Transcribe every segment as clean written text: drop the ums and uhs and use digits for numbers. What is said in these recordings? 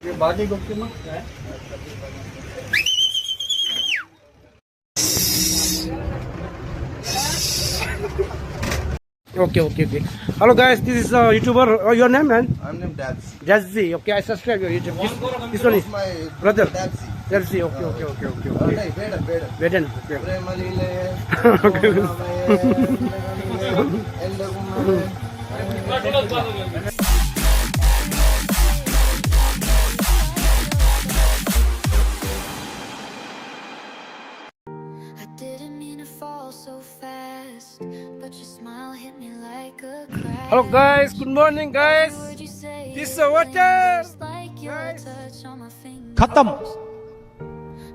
भाजी गोपी मग काय Okay. Hello guys, this is YouTuber. Your name, man? I'm named Dabs. Jazzy. Okay, I subscribe your YouTube. This one is My brother. Dabsy. Jazzy. Okay. ಬೇಡ Veden. Okay. ಪ್ರೇಮಲೀಲೆ Okay. ಎಲ್ಲರಿಗೂ I didn't mean to fall so fast, but your smile hit me like a crash. Hello guys, good morning guys. Would you say This is it water. just like your touch on my finger? खत्म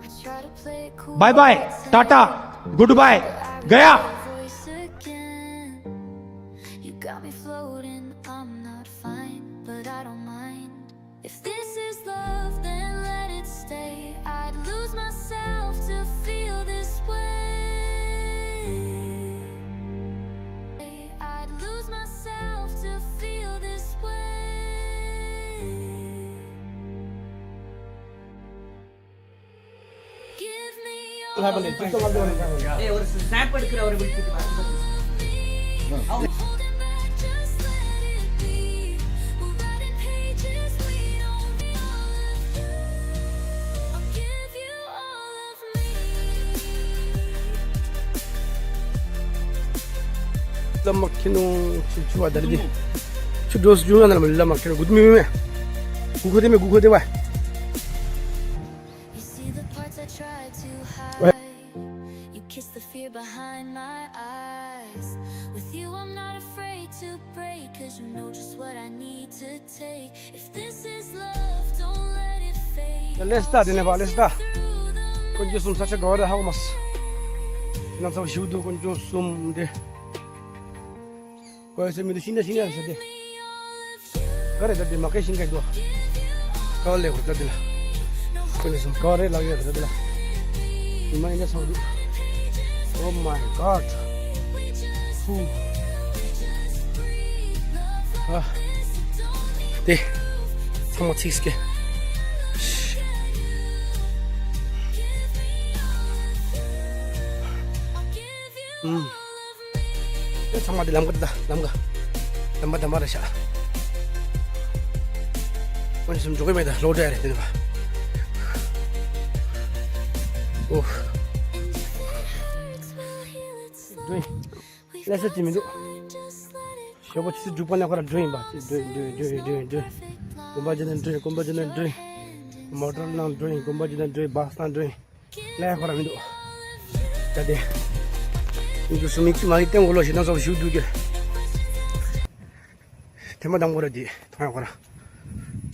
I try to play it cool, bye bye tata good bye गया voice again. You got me floating, I'm not fine, but I don't mind. If this is love, then let it stay. I'd lose myself to feel this way. I'd lose myself to feel this way. Give me all of ஒரு snap எடுக்கிற ஒரு holding back, just let it be. We're writing pages we don't need all of you. I'll give you all of me. Lamakino chuwa dalidi. Chudos juwa na lamakino good me. Gugo de wa. You see the parts I tried to What? hide. You kiss the fear behind my eyes. With you I'm not afraid to break, 'cause you know just what I need to take. If this is love, don't let it fade. Let's start, let's start. Through the Kunjo sum sacha gawada hawa mas. Ina sa shudu kunjo sum de. Ko se mi de sina sa de. me all of you. Kare da de makai singai do. Kale ho da de la. Kunjo sum kare la ya da de la. Ima ina sa du. Oh my god. We just Ooh. breathe. Love Ah, this, don't de. Como tiske. I'll give you all of me. Sama de lam ga. Lam da mara sha. Kunjo sum jogai me da lo da de ba. Oh, Hurts, we'll heal it slow. doing. We've Let's got see me do. time, just let it Shobo chi jupa na kara doing ba. Doing. perfect love. Kumba janan doing. Motor na doing. Kumba janan doing. Bus na doing. La kara mi do. Tade. Injo sumi ki mai tem golo shina so shu du ge. Tema dang gora di. Tha kara.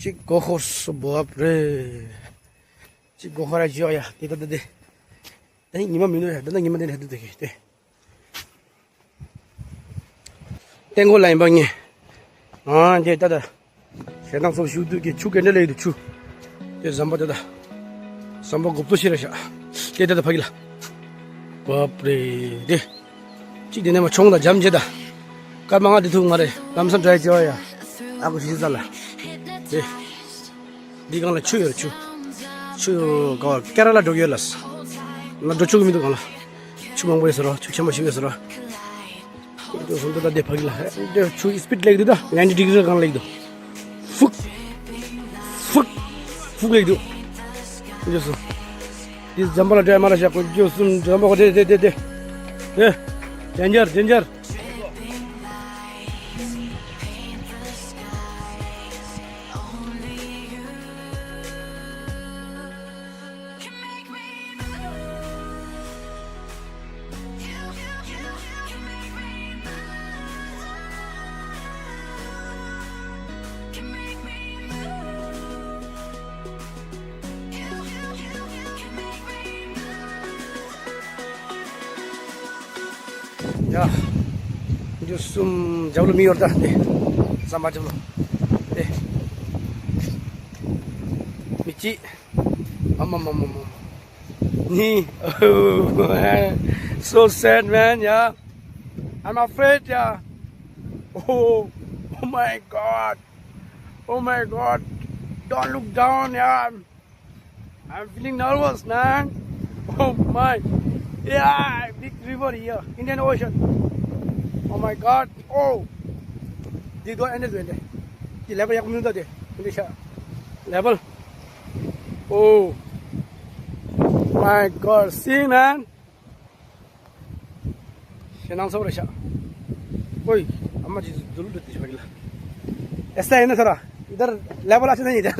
Chi go hos bo apre. Chi go hora jo ya. Ti da de. Dani nima minu ya. Dana nima den hedu de ge. Tengo la imbangi. Ah, je tada. Sedang so shu du ge chu ge ne le du chu. Je zamba tada. Samba gupto shira sha. Je tada phagila. Bapre de. Chi de ne ma chong da jam je da. Ka manga de thung mare. Lamsan try jo ya. Aku si sala. De. Di gang la chu yo chu. Chu ga Kerala do yelas. Na do chu mi do gang la. Chu mang bo sero. Chu chama shi sero. जो सुनते था दे फगला है जो छू speed लग दो 90 degree का लग दो फुक लग दो जो सुन इस जंबल ड्राइव मारा जाको जो सुन जंबल को दे डेंजर या जो सुम जबलो मी orda de sama jablo de michi mama ni so sad man yeah I'm afraid yeah oh my god Don't look down, yeah. I'm feeling nervous, man. Oh my. Yeah, big river here, Indian Ocean. Oh my God. Oh. Di go ended with it. The level yak minute de. Hindi siya. Level. Oh. My God. See, man. Sinang sobra siya. Oy, amma ji dulu detti siya bagla. ऐसा है ना सरा इधर level अच्छे नहीं इधर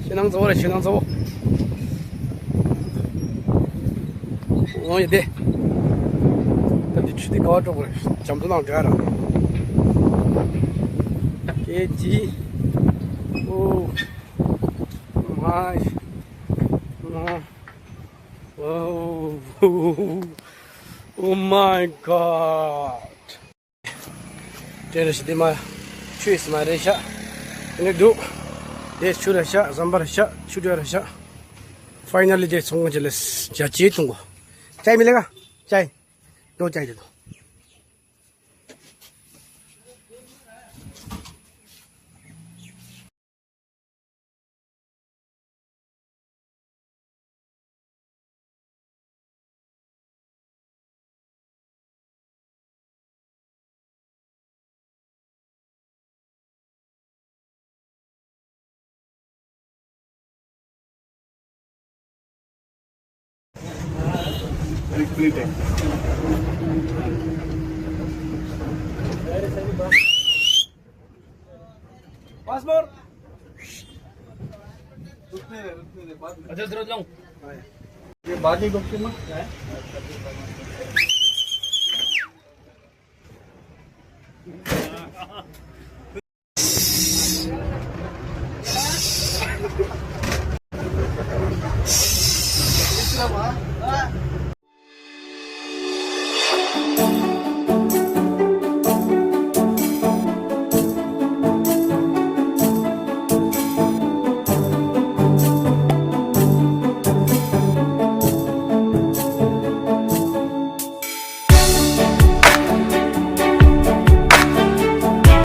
신앙 저거래 신앙 저거 이제 근데 주디 가와줘 그래 잠도 나올 줄 알아 깨지 오 마이 Oh, oh my God! Jadi sedih mah, cuy semua resha. Ini do, dia cuy resha, zambar resha, cuy resha. Finally dia sungguh jelas, jadi tunggu. Cai milega, cai, do cai itu. Plate है Passport. रुकने दे बाद में अच्छा जरूर लाऊं ये बाकी doctor मत है